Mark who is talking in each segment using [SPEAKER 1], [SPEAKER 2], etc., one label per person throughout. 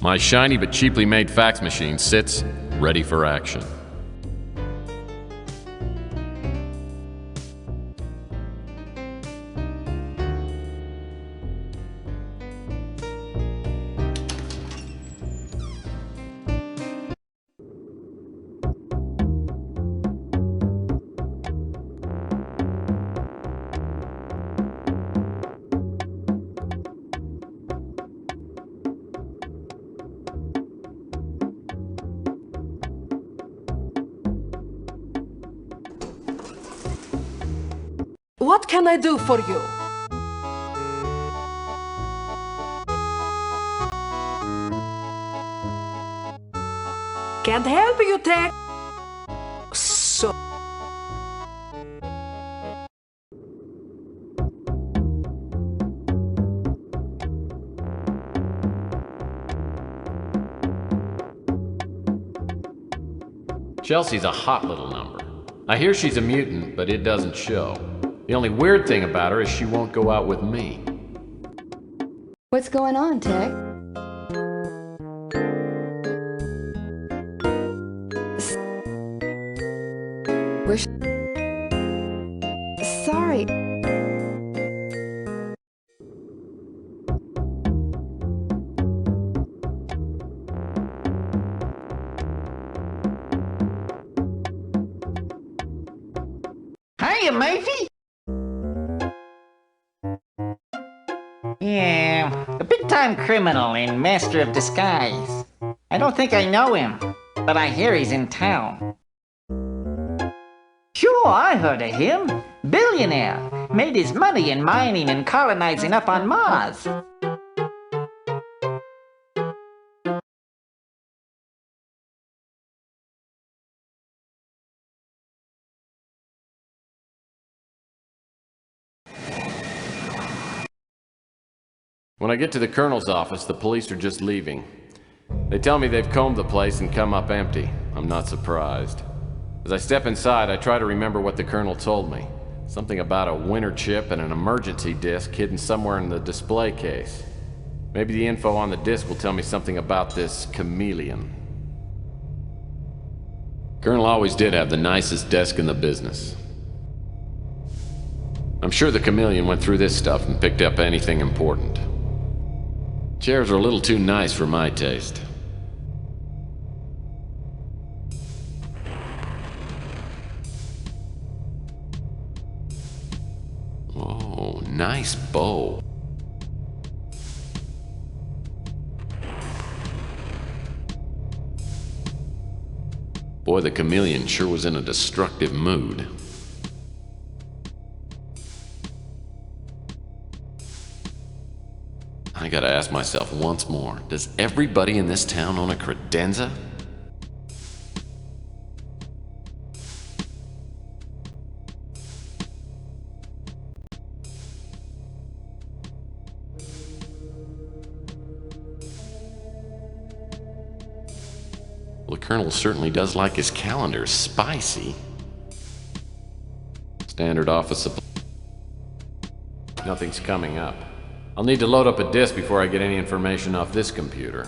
[SPEAKER 1] My shiny but cheaply made fax machine sits, ready for action.
[SPEAKER 2] What can I do for you? Can't help you, Tech. So...
[SPEAKER 1] Chelsea's a hot little number. I hear she's a mutant, but it doesn't show. The only weird thing about her is she won't go out with me.
[SPEAKER 3] What's going on, Tech? Sorry.
[SPEAKER 4] Hiya, Murphy. Yeah, a big-time criminal and master of disguise. I don't think I know him, but I hear he's in town. Sure, I heard of him. Billionaire. Made his money in mining and colonizing up on Mars.
[SPEAKER 1] When I get to the Colonel's office, the police are just leaving. They tell me they've combed the place and come up empty. I'm not surprised. As I step inside, I try to remember what the Colonel told me. Something about a winter chip and an emergency disc hidden somewhere in the display case. Maybe the info on the disc will tell me something about this chameleon. Colonel always did have the nicest desk in the business. I'm sure the chameleon went through this stuff and picked up anything important. Chairs are a little too nice for my taste. Oh, nice bow. Boy, the chameleon sure was in a destructive mood. I gotta ask myself once more, does everybody in this town own a credenza? Well, the Colonel certainly does like his calendar spicy. Standard office supply. Nothing's coming up. I'll need to load up a disk before I get any information off this computer.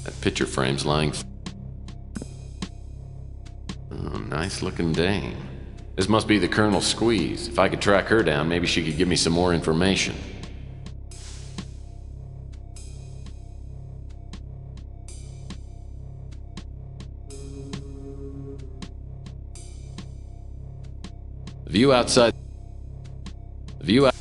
[SPEAKER 1] That picture frame's lying. Oh, nice looking dame. This must be the Colonel's squeeze. If I could track her down, maybe she could give me some more information. The view outside. The view out.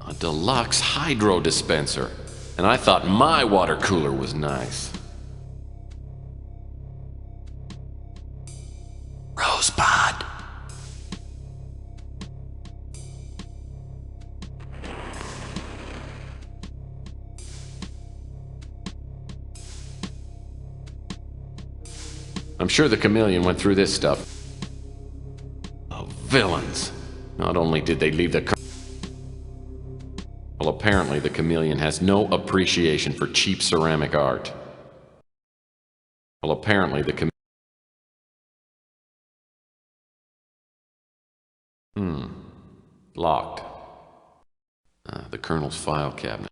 [SPEAKER 1] A deluxe hydro dispenser. And I thought my water cooler was nice. Rosebud. I'm sure the chameleon went through this stuff. Oh, villains. Not only did they leave the Well, apparently the chameleon has no appreciation for cheap ceramic art. Well, apparently the locked. The Colonel's file cabinet.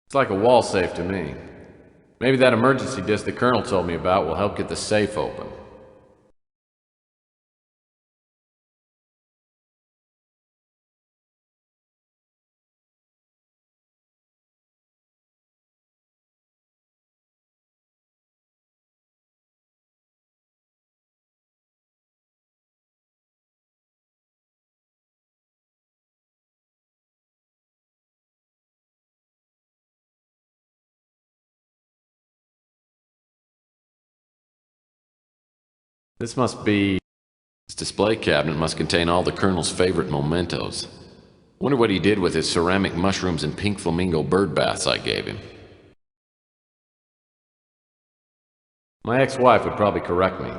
[SPEAKER 1] It's like a wall safe to me. Maybe that emergency disc the Colonel told me about will help get the safe open. This display cabinet must contain all the Colonel's favorite mementos. Wonder what he did with his ceramic mushrooms and pink flamingo bird baths I gave him. My ex-wife would probably correct me.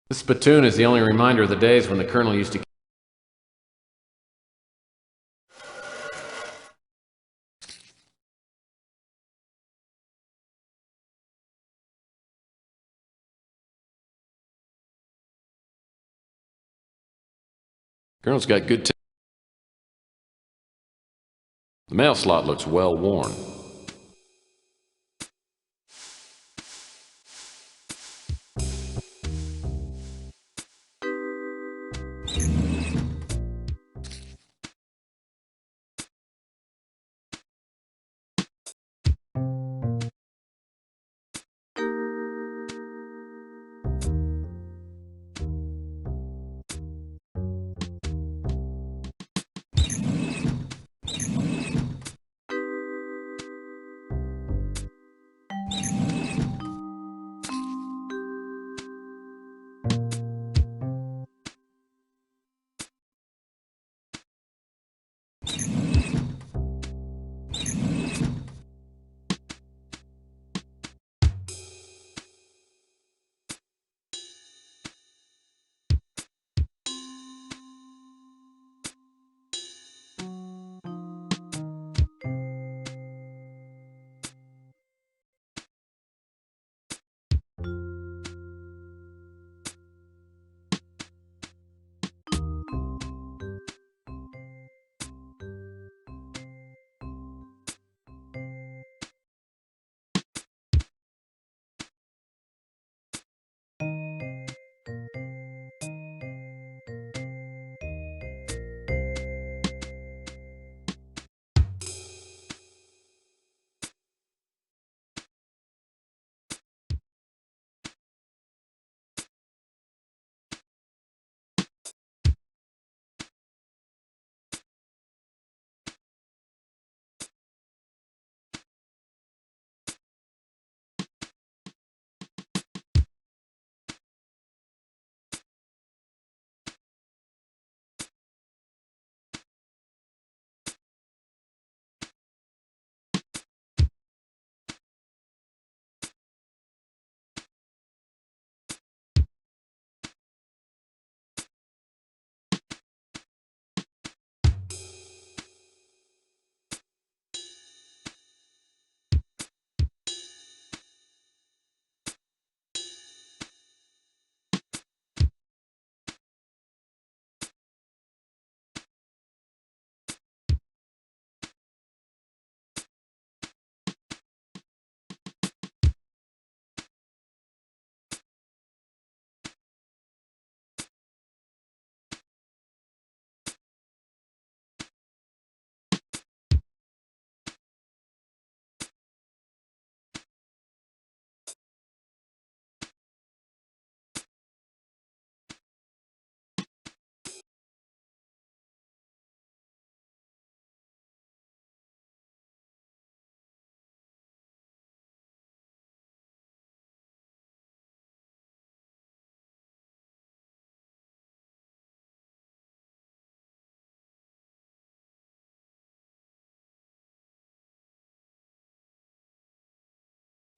[SPEAKER 1] This spittoon is the only reminder of the days when the Colonel used to... Colonel's got good taste. The mail slot looks well worn.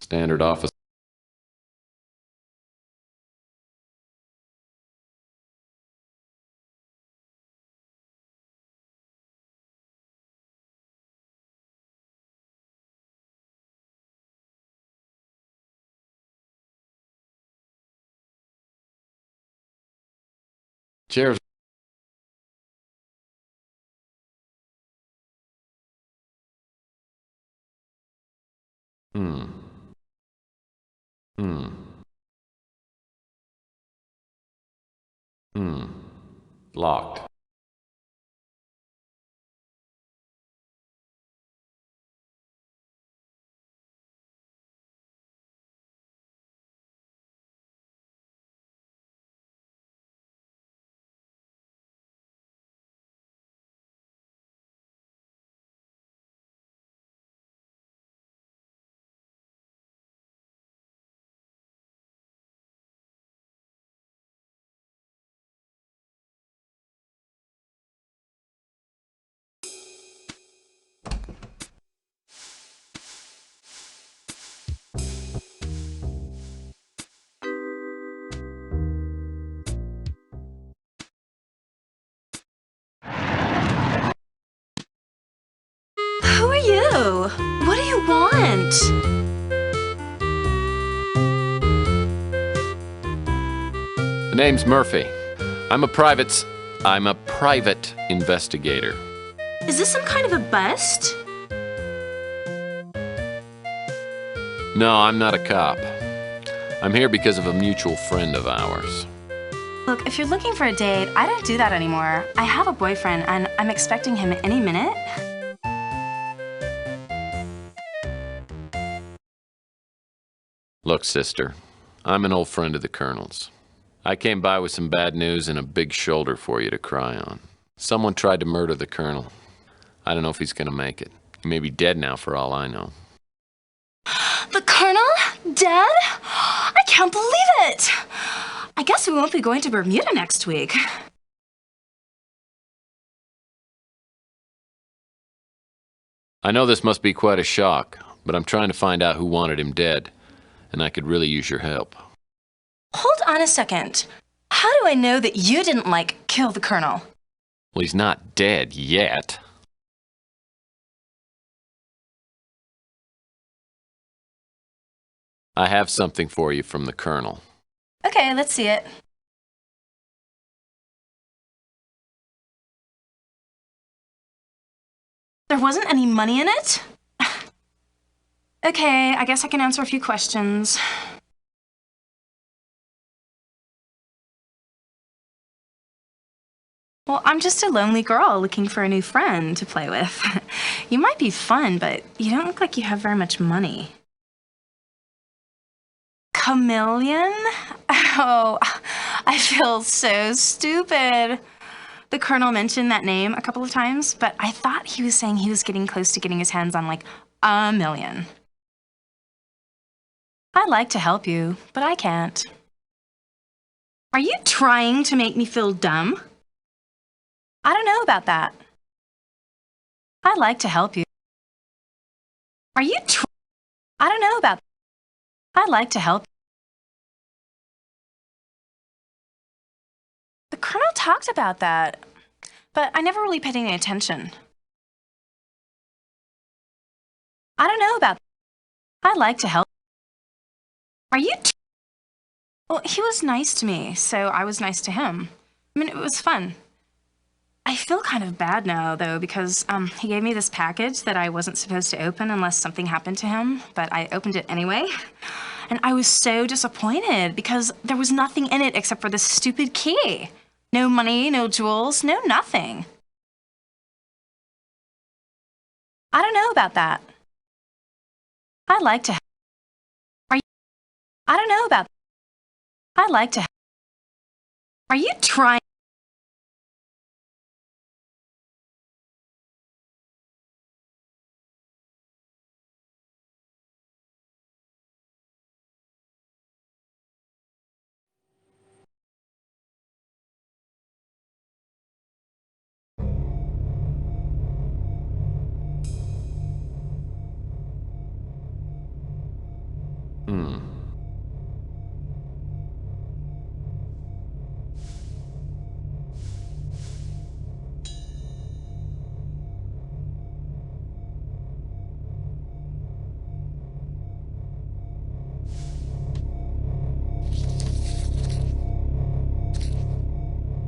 [SPEAKER 1] Standard office. Cheers. Hmm. Hmm. Hmm. Locked.
[SPEAKER 5] Who are you? What do you want?
[SPEAKER 1] The name's Murphy. I'm a private investigator.
[SPEAKER 5] Is this some kind of a bust?
[SPEAKER 1] No, I'm not a cop. I'm here because of a mutual friend of ours.
[SPEAKER 5] Look, if you're looking for a date, I don't do that anymore. I have a boyfriend, and I'm expecting him any minute.
[SPEAKER 1] Look, sister, I'm an old friend of the Colonel's. I came by with some bad news and a big shoulder for you to cry on. Someone tried to murder the Colonel. I don't know if he's gonna make it. He may be dead now for all I know.
[SPEAKER 5] The Colonel? Dead? I can't believe it! I guess we won't be going to Bermuda next week.
[SPEAKER 1] I know this must be quite a shock, but I'm trying to find out who wanted him dead, and I could really use your help.
[SPEAKER 5] Hold on a second. How do I know that you didn't, kill the Colonel?
[SPEAKER 1] Well, he's not dead yet. I have something for you from the Colonel.
[SPEAKER 5] Okay, let's see it. There wasn't any money in it? Okay, I guess I can answer a few questions. Well, I'm just a lonely girl looking for a new friend to play with. You might be fun, but you don't look like you have very much money. Chameleon? Oh, I feel so stupid. The Colonel mentioned that name a couple of times, but I thought he was saying he was getting close to getting his hands on a million. I'd like to help you, but I can't. Are you trying to make me feel dumb? I don't know about that. I'd like to help you. Are you I don't know about that. I'd like to help. The Colonel talked about that, but I never really paid any attention. I don't know about that. I'd like to help. Are you Well, he was nice to me, so I was nice to him. I mean, it was fun. I feel kind of bad now, though, because he gave me this package that I wasn't supposed to open unless something happened to him, but I opened it anyway. And I was so disappointed because there was nothing in it except for this stupid key. No money, no jewels, no nothing. I don't know about that. I'd like to. Are you? I don't know about. I'd like to. Are you trying?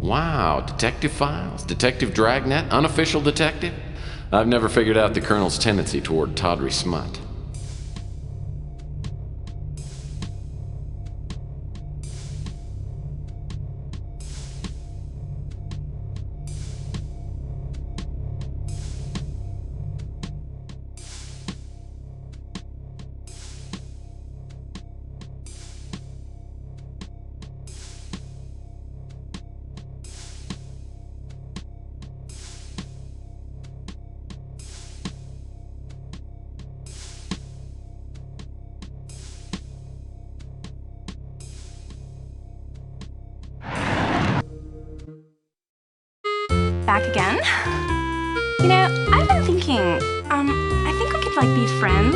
[SPEAKER 1] Wow, detective files, detective dragnet, unofficial detective? I've never figured out the Colonel's tendency toward tawdry smut.
[SPEAKER 5] Back again? You know, I've been thinking, I think we could, like, be friends.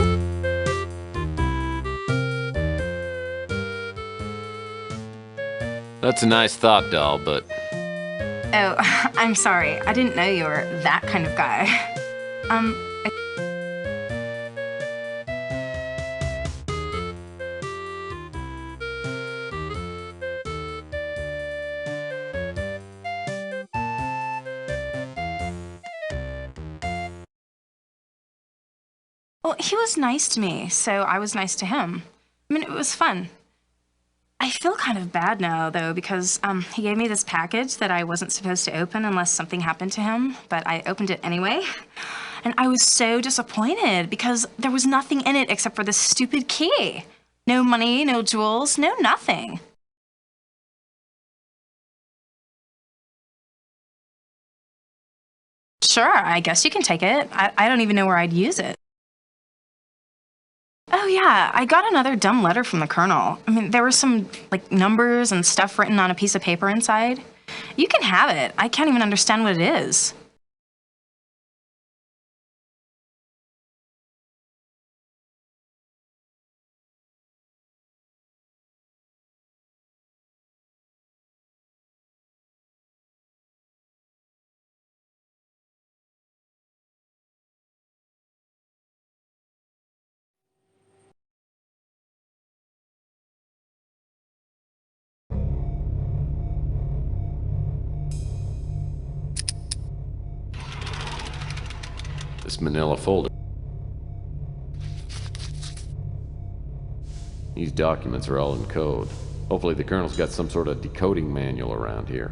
[SPEAKER 1] That's a nice thought, doll, but
[SPEAKER 5] Oh, I'm sorry. I didn't know you were that kind of guy. Well, he was nice to me, so I was nice to him. I mean, it was fun. I feel kind of bad now, though, because he gave me this package that I wasn't supposed to open unless something happened to him, but I opened it anyway. And I was so disappointed because there was nothing in it except for this stupid key. No money, no jewels, no nothing. Sure, I guess you can take it. I don't even know where I'd use it. Oh yeah, I got another dumb letter from the Colonel. I mean, there were some, like, numbers and stuff written on a piece of paper inside. You can have it. I can't even understand what it is.
[SPEAKER 1] this manila folder. These documents are all in code. Hopefully the Colonel's got some sort of decoding manual around here.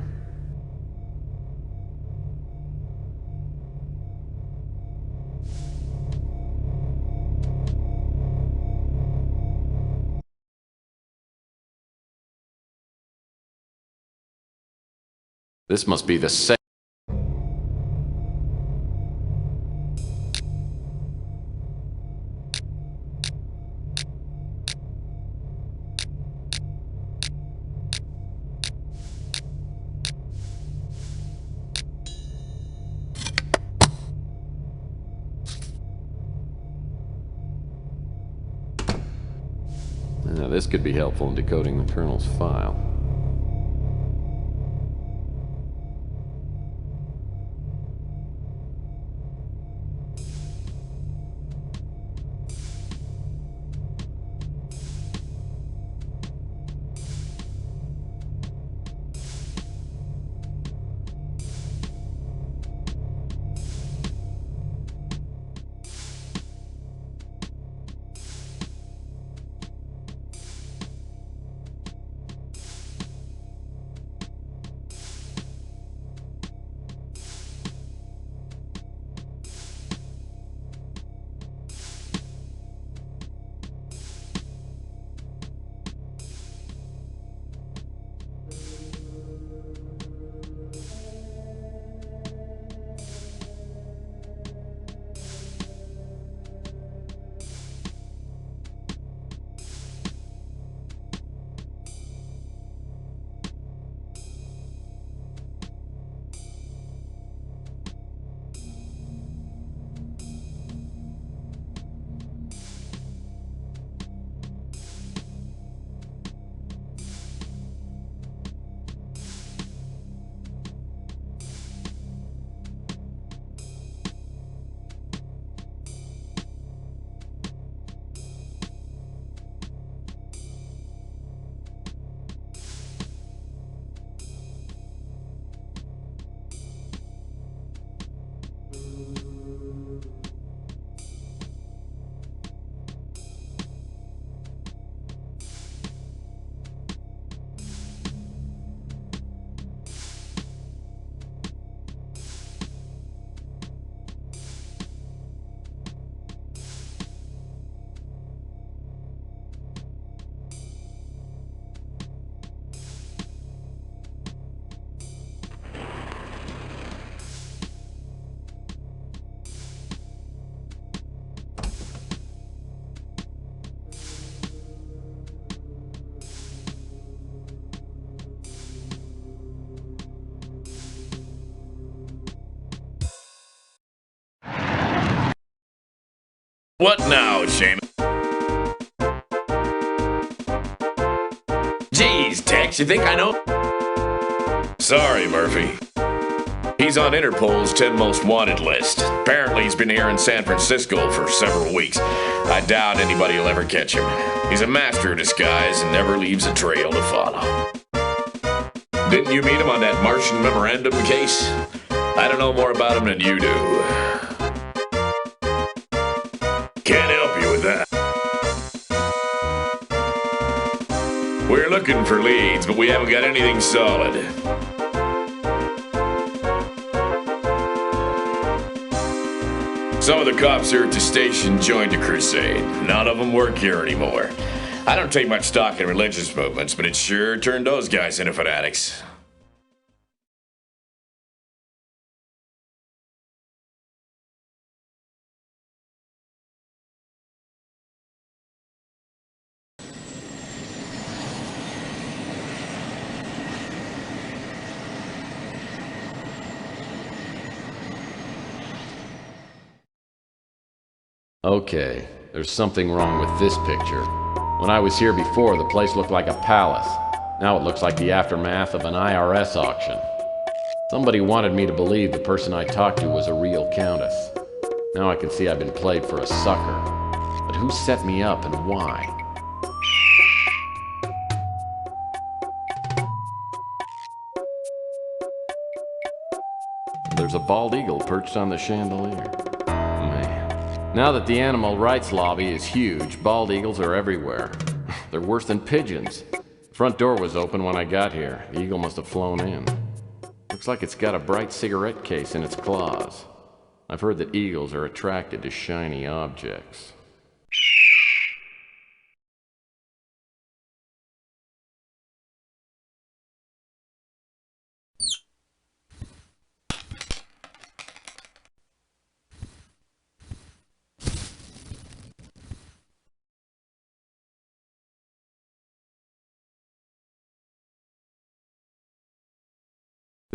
[SPEAKER 1] This must be the safe. Now, this could be helpful in decoding the Colonel's file.
[SPEAKER 6] What now, Shaman? Geez, Tex, you think I know? Sorry, Murphy. He's on Interpol's 10 Most Wanted list. Apparently he's been here in San Francisco for several weeks. I doubt anybody will ever catch him. He's a master of disguise and never leaves a trail to follow. Didn't you meet him on that Martian memorandum case? I don't know more about him than you do. Can't help you with that. We're looking for leads, but we haven't got anything solid. Some of the cops here at the station joined the crusade. None of them work here anymore. I don't take much stock in religious movements, but it sure turned those guys into fanatics.
[SPEAKER 1] Okay, there's something wrong with this picture. When I was here before, the place looked like a palace. Now it looks like the aftermath of an IRS auction. Somebody wanted me to believe the person I talked to was a real countess. Now I can see I've been played for a sucker. But who set me up and why? There's a bald eagle perched on the chandelier. Now that the animal rights lobby is huge, bald eagles are everywhere. They're worse than pigeons. The front door was open when I got here. The eagle must have flown in. Looks like it's got a bright cigarette case in its claws. I've heard that eagles are attracted to shiny objects.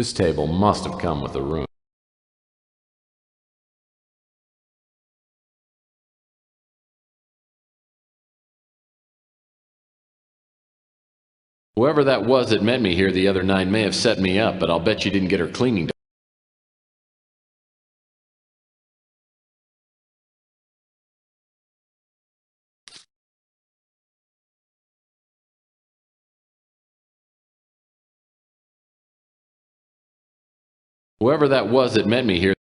[SPEAKER 1] This table must have come with the room. Whoever that was that met me here the other night may have set me up, but I'll bet you didn't get her cleaning done. Whoever that was that met me here.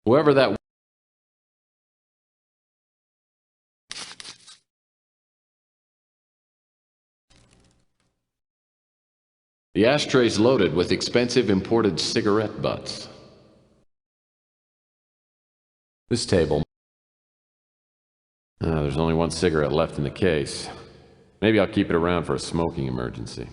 [SPEAKER 1] Whoever that. The ashtray's loaded with expensive imported cigarette butts. This table. There's only one cigarette left in the case. Maybe I'll keep it around for a smoking emergency.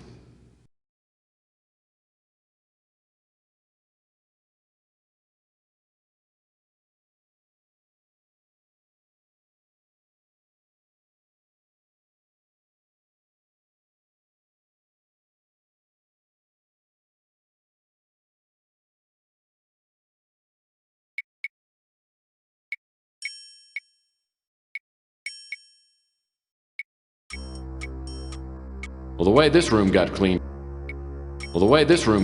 [SPEAKER 1] Well, the way this room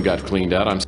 [SPEAKER 1] got cleaned out, I'm...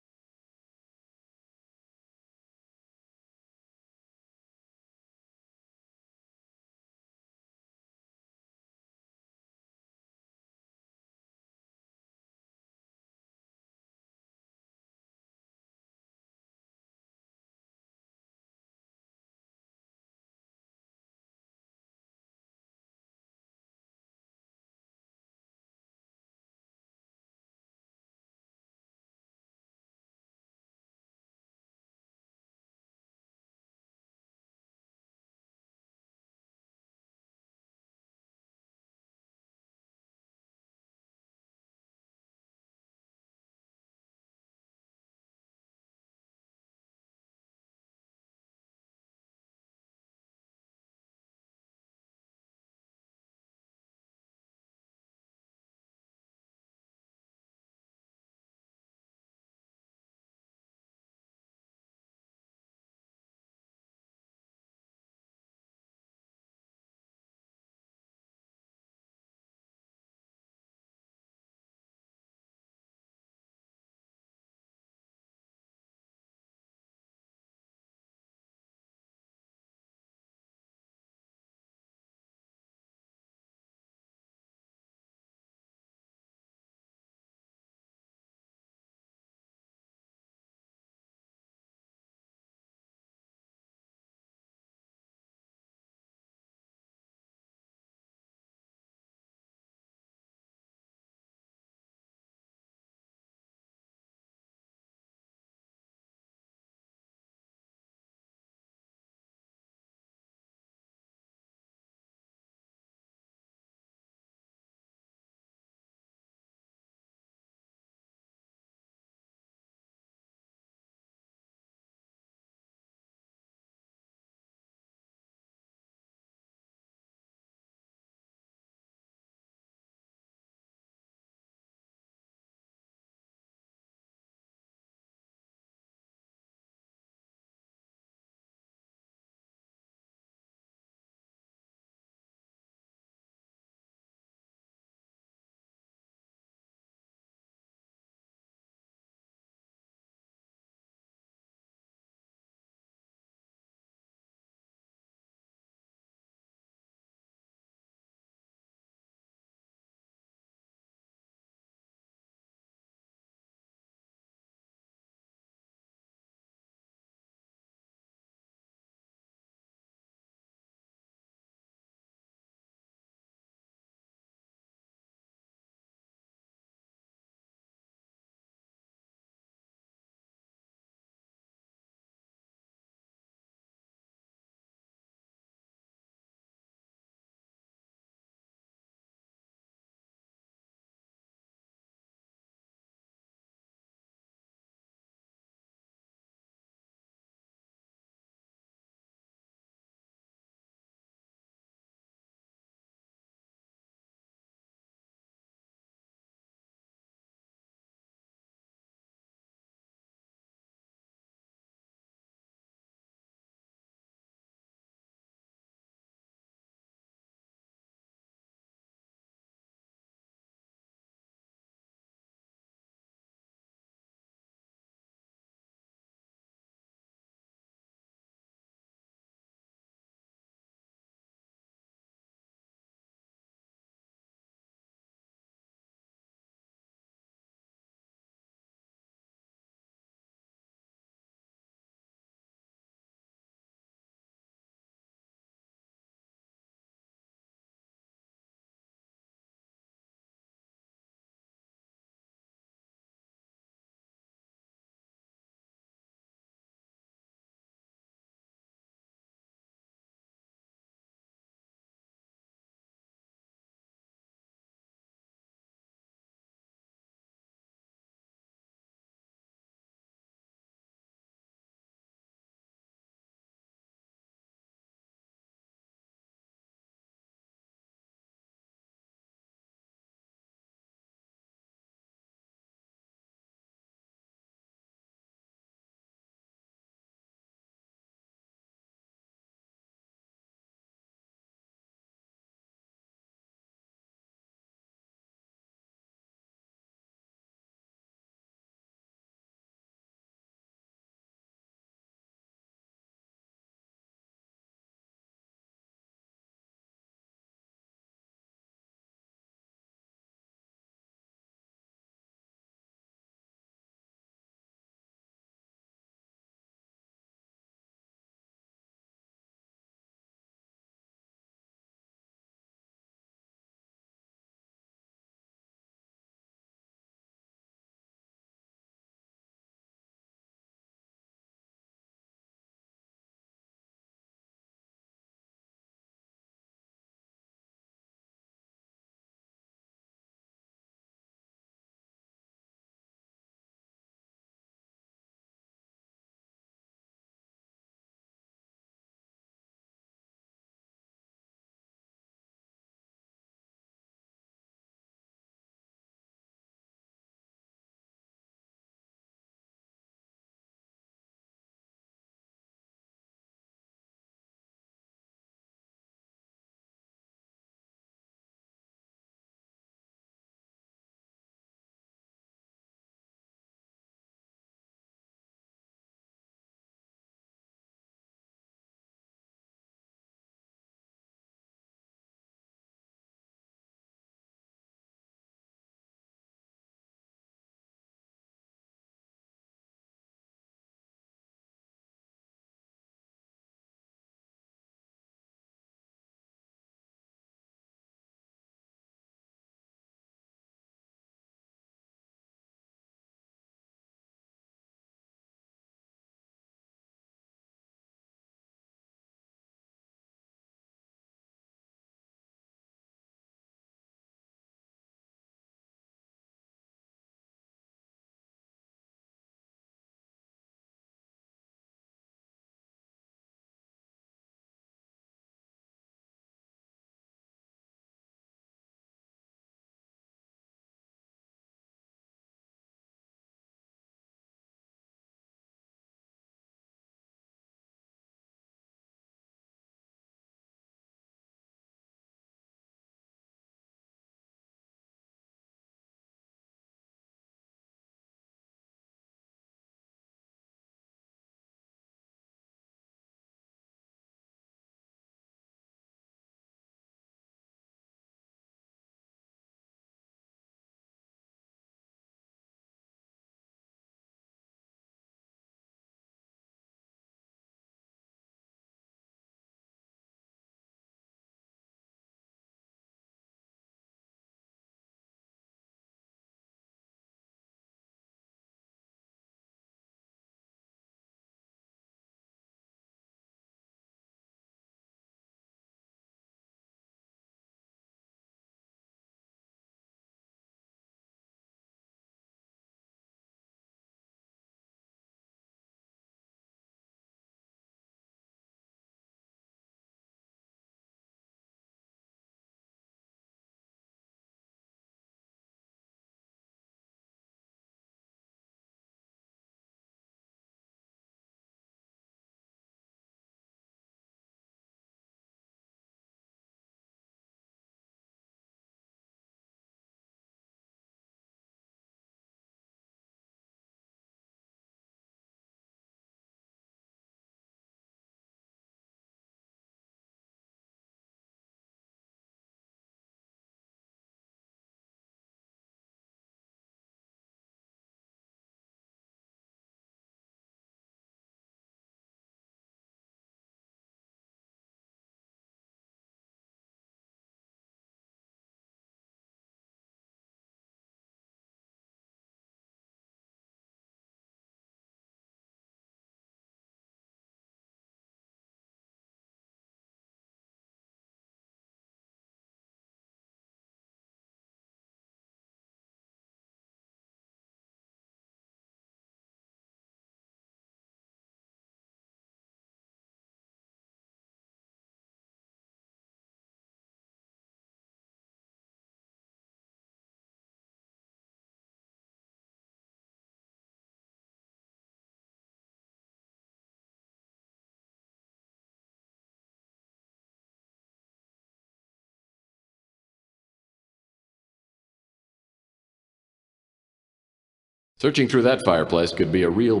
[SPEAKER 1] Searching through that fireplace could be a real...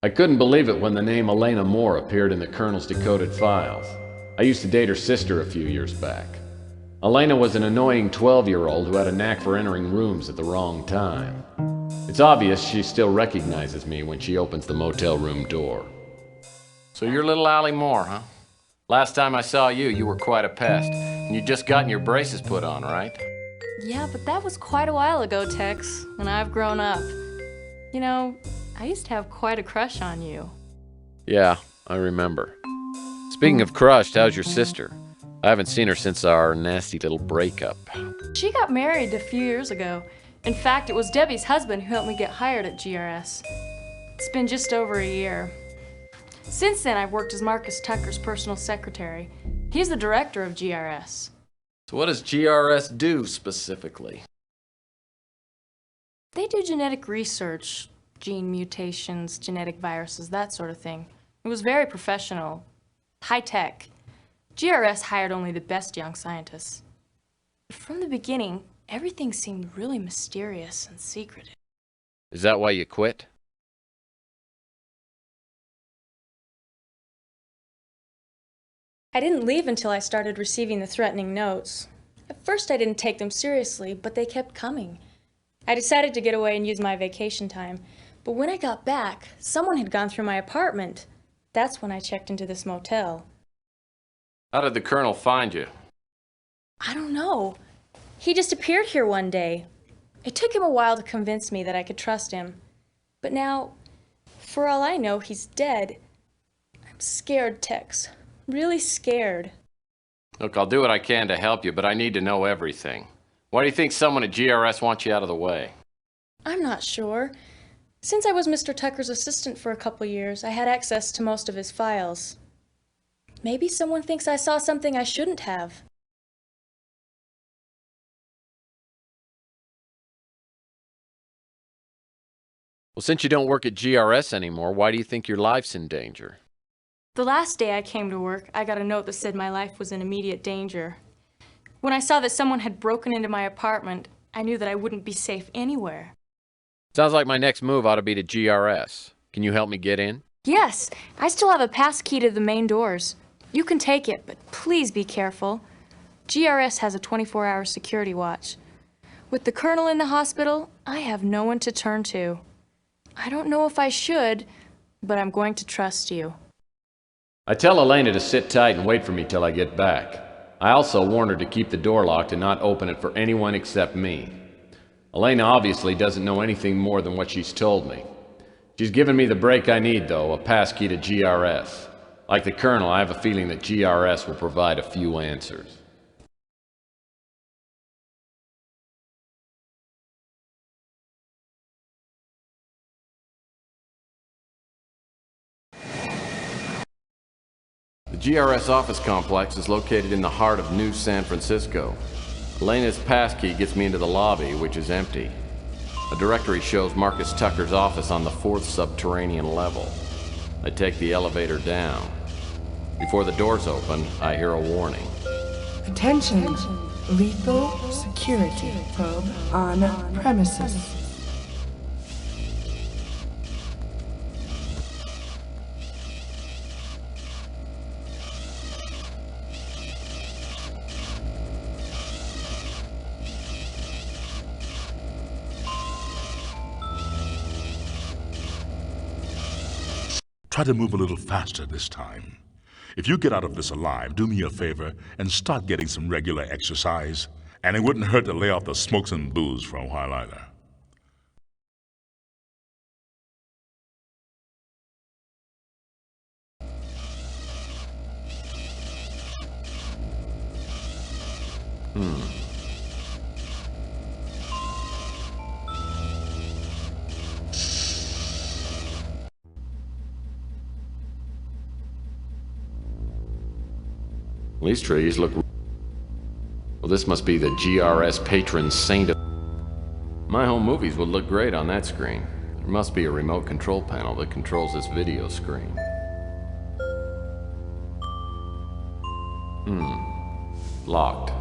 [SPEAKER 1] I couldn't believe it when the name Elena Moore appeared in the Colonel's decoded files. I used to date her sister a few years back. Elena was an annoying 12-year-old who had a knack for entering rooms at the wrong time. It's obvious she still recognizes me when she opens the motel room door. So you're little Allie Moore, huh? Last time I saw you, you were quite a pest, and you'd just gotten your braces put on, right?
[SPEAKER 7] Yeah, but that was quite a while ago, Tex, and I've grown up. You know, I used to have quite a crush on you.
[SPEAKER 1] Yeah, I remember. Speaking of crushed, how's your sister? I haven't seen her since our nasty little breakup.
[SPEAKER 7] She got married a few years ago. In fact, it was Debbie's husband who helped me get hired at GRS. It's been just over a year. Since then, I've worked as Marcus Tucker's personal secretary. He's the director of GRS.
[SPEAKER 1] So what does GRS do specifically?
[SPEAKER 7] They do genetic research, gene mutations, genetic viruses, that sort of thing. It was very professional, high-tech. GRS hired only the best young scientists. But from the beginning, everything seemed really mysterious and secretive.
[SPEAKER 1] Is that why you quit?
[SPEAKER 7] I didn't leave until I started receiving the threatening notes. At first I didn't take them seriously, but they kept coming. I decided to get away and use my vacation time. But when I got back, someone had gone through my apartment. That's when I checked into this motel.
[SPEAKER 1] How did the Colonel find you?
[SPEAKER 7] I don't know. He just appeared here one day. It took him a while to convince me that I could trust him. But now, for all I know, he's dead. I'm scared, Tex. Really scared.
[SPEAKER 1] Look, I'll do what I can to help you, but I need to know everything. Why do you think someone at GRS wants you out of the way?
[SPEAKER 7] I'm not sure. Since I was Mr. Tucker's assistant for a couple years, I had access to most of his files. Maybe someone thinks I saw something I shouldn't have.
[SPEAKER 1] Well, since you don't work at GRS anymore, why do you think your life's in danger?
[SPEAKER 7] The last day I came to work, I got a note that said my life was in immediate danger. When I saw that someone had broken into my apartment, I knew that I wouldn't be safe anywhere.
[SPEAKER 1] Sounds like my next move ought to be to GRS. Can you help me get in?
[SPEAKER 7] Yes, I still have a pass key to the main doors. You can take it, but please be careful. GRS has a 24-hour security watch. With the Colonel in the hospital, I have no one to turn to. I don't know if I should, but I'm going to trust you.
[SPEAKER 1] I tell Elena to sit tight and wait for me till I get back. I also warn her to keep the door locked and not open it for anyone except me. Elena obviously doesn't know anything more than what she's told me. She's given me the break I need, though, a passkey to GRS. Like the Colonel, I have a feeling that GRS will provide a few answers. The GRS office complex is located in the heart of New San Francisco. Elena's passkey gets me into the lobby, which is empty. A directory shows Marcus Tucker's office on the 4th subterranean level. I take the elevator down. Before the doors open, I hear a warning.
[SPEAKER 8] Attention! Lethal security probe on premises.
[SPEAKER 9] Try to move a little faster this time. If you get out of this alive, do me a favor and start getting some regular exercise. And it wouldn't hurt to lay off the smokes and booze for a while either.
[SPEAKER 1] These trees look... Well, this must be the GRS patron saint of... My home movies would look great on that screen. There must be a remote control panel that controls this video screen. Locked.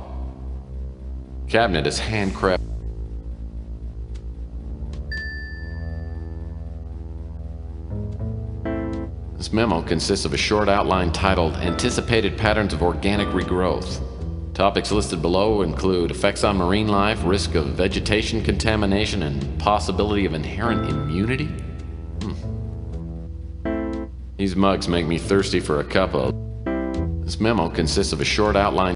[SPEAKER 1] Cabinet is handcrafted. This memo consists of a short outline titled Anticipated Patterns of Organic Regrowth. Topics listed below include effects on marine life, risk of vegetation contamination, and possibility of inherent immunity. These mugs make me thirsty for a cup of... This memo consists of a short outline.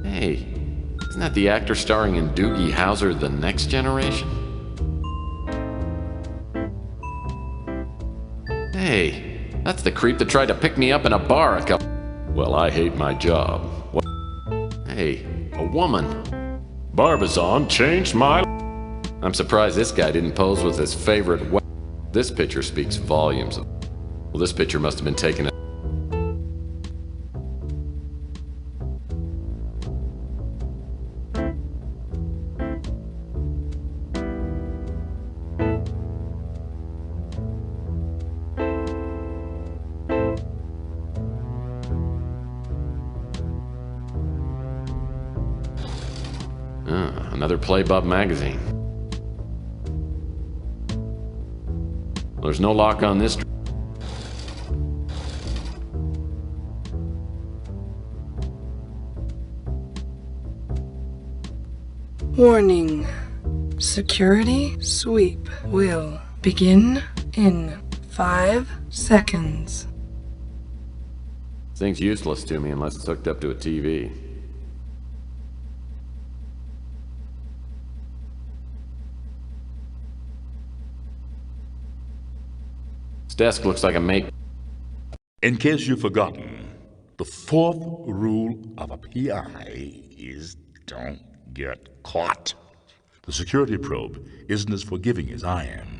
[SPEAKER 1] Hey, isn't that the actor starring in Doogie Howser, The Next Generation? Hey, that's the creep that tried to pick me up in a bar a couple... Well, I hate my job. What? Hey, a woman. Barbizon changed my... I'm surprised this guy didn't pose with his favorite... This picture speaks volumes of... Well, this picture must have been taken... Another Playbub magazine. There's no lock on this.
[SPEAKER 8] Warning. Security sweep will begin in 5 seconds.
[SPEAKER 1] This thing's useless to me unless it's hooked up to a TV. Desk looks like a make.
[SPEAKER 9] In case you've forgotten, the 4th rule of a PI is don't get caught. The security probe isn't as forgiving as I am.